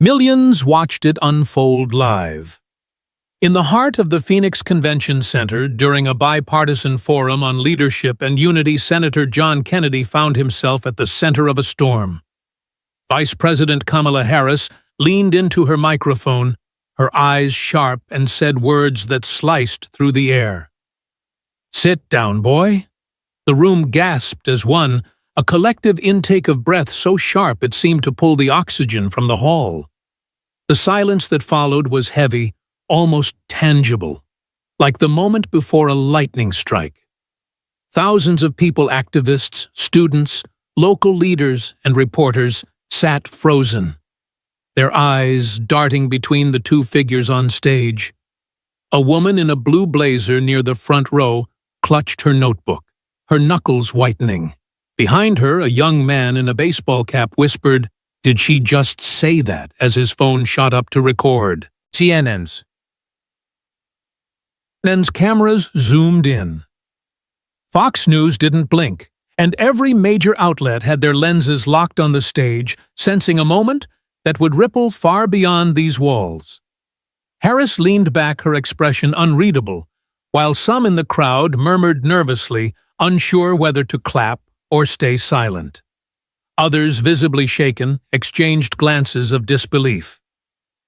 Millions watched it unfold live. In the heart of the Phoenix Convention Center, during a bipartisan forum on leadership and unity, Senator John Kennedy found himself at the center of a storm. Vice President Kamala Harris leaned into her microphone, her eyes sharp, and said words that sliced through the air. "Sit down, boy." The room gasped as one, a collective intake of breath so sharp it seemed to pull the oxygen from the hall. The silence that followed was heavy, almost tangible, like the moment before a lightning strike. Thousands of people, activists, students, local leaders, and reporters, sat frozen, their eyes darting between the two figures on stage. A woman in a blue blazer near the front row clutched her notebook, her knuckles whitening. Behind her, a young man in a baseball cap whispered, "Did she just say that?" as his phone shot up to record. CNN's cameras zoomed in. Fox News didn't blink, and every major outlet had their lenses locked on the stage, sensing a moment that would ripple far beyond these walls. Harris leaned back, her expression unreadable, while some in the crowd murmured nervously, unsure whether to clap or stay silent. Others, visibly shaken, exchanged glances of disbelief.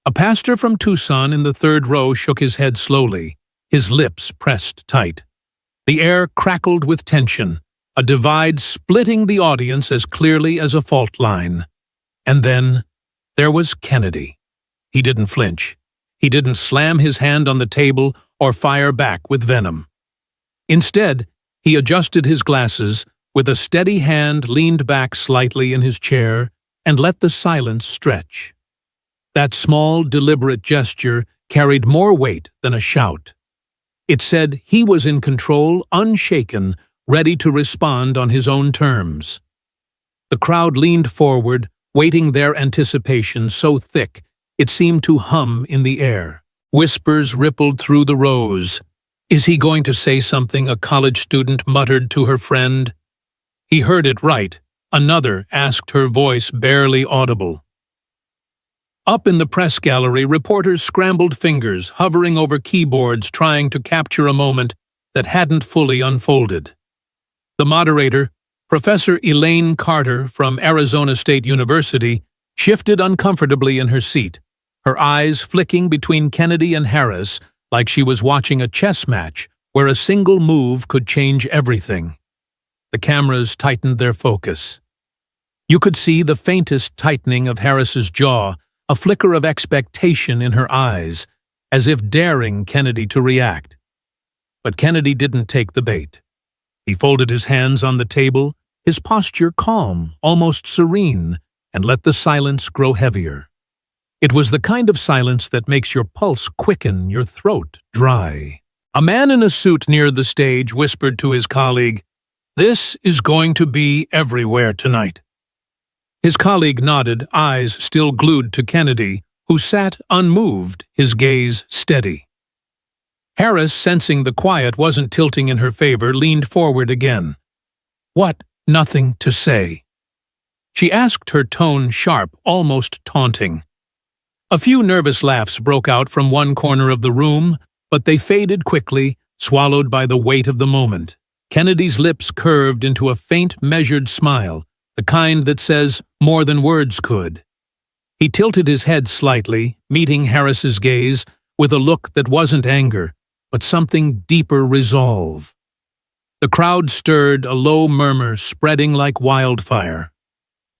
A pastor from Tucson in the third row shook his head slowly, his lips pressed tight. The air crackled with tension, a divide splitting the audience as clearly as a fault line. And then there was Kennedy. He didn't flinch. He didn't slam his hand on the table or fire back with venom. Instead, he adjusted his glasses, with a steady hand leaned back slightly in his chair, and let the silence stretch. That small, deliberate gesture carried more weight than a shout. It said he was in control, unshaken, ready to respond on his own terms. The crowd leaned forward, waiting their anticipation so thick it seemed to hum in the air. Whispers rippled through the rows. "Is he going to say something?" a college student muttered to her friend. "He heard it right," another asked, her voice barely audible. Up in the press gallery, reporters scrambled fingers, hovering over keyboards, trying to capture a moment that hadn't fully unfolded. The moderator, Professor Elaine Carter from Arizona State University, shifted uncomfortably in her seat, her eyes flicking between Kennedy and Harris like she was watching a chess match where a single move could change everything. The cameras tightened their focus. You could see the faintest tightening of Harris's jaw, a flicker of expectation in her eyes, as if daring Kennedy to react. But Kennedy didn't take the bait. He folded his hands on the table, his posture calm, almost serene, and let the silence grow heavier. It was the kind of silence that makes your pulse quicken, your throat dry. A man in a suit near the stage whispered to his colleague, "This is going to be everywhere tonight." His colleague nodded, eyes still glued to Kennedy, who sat unmoved, his gaze steady. Harris, sensing the quiet wasn't tilting in her favor, leaned forward again. "What? Nothing to say?" she asked, her tone sharp, almost taunting. A few nervous laughs broke out from one corner of the room, but they faded quickly, swallowed by the weight of the moment. Kennedy's lips curved into a faint, measured smile, the kind that says more than words could. He tilted his head slightly, meeting Harris's gaze with a look that wasn't anger, but something deeper, resolve. The crowd stirred, a low murmur spreading like wildfire.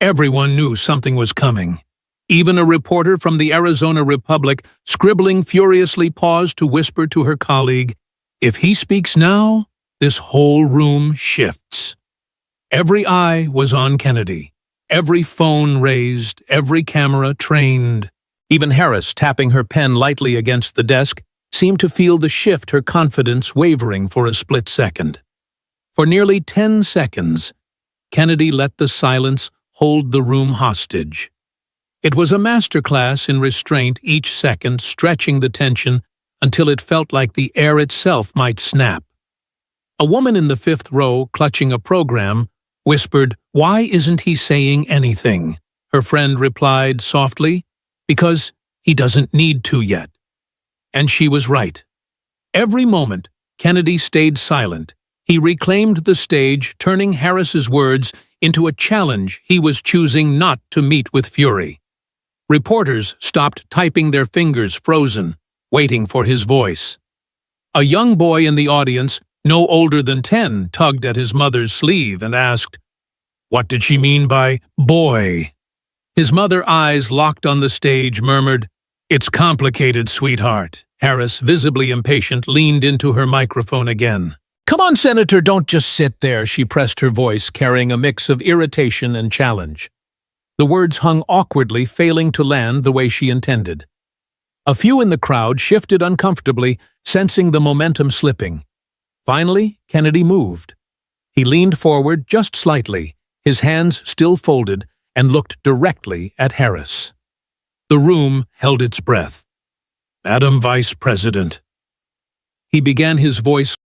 Everyone knew something was coming. Even a reporter from the Arizona Republic, scribbling furiously, paused to whisper to her colleague, "If he speaks now, this whole room shifts." Every eye was on Kennedy, every phone raised, every camera trained. Even Harris, tapping her pen lightly against the desk, seemed to feel the shift, her confidence wavering for a split second. For nearly 10 seconds, Kennedy let the silence hold the room hostage. It was a masterclass in restraint, each second stretching the tension until it felt like the air itself might snap. A woman in the fifth row, clutching a program, whispered, "Why isn't he saying anything?" Her friend replied softly, because he doesn't need to yet. And she was right. Every moment, Kennedy stayed silent. He reclaimed the stage, turning Harris's words into a challenge he was choosing not to meet with fury. Reporters stopped typing, their fingers frozen, waiting for his voice. A young boy in the audience, no older than 10, tugged at his mother's sleeve and asked, "What did she mean by boy?" His mother's eyes, locked on the stage, murmured, "It's complicated, sweetheart." Harris, visibly impatient, leaned into her microphone again. "Come on, Senator, don't just sit there," she pressed, her voice carrying a mix of irritation and challenge. The words hung awkwardly, failing to land the way she intended. A few in the crowd shifted uncomfortably, sensing the momentum slipping. Finally, Kennedy moved. He leaned forward just slightly, his hands still folded, and looked directly at Harris. The room held its breath. "Madam Vice President." He began, his voice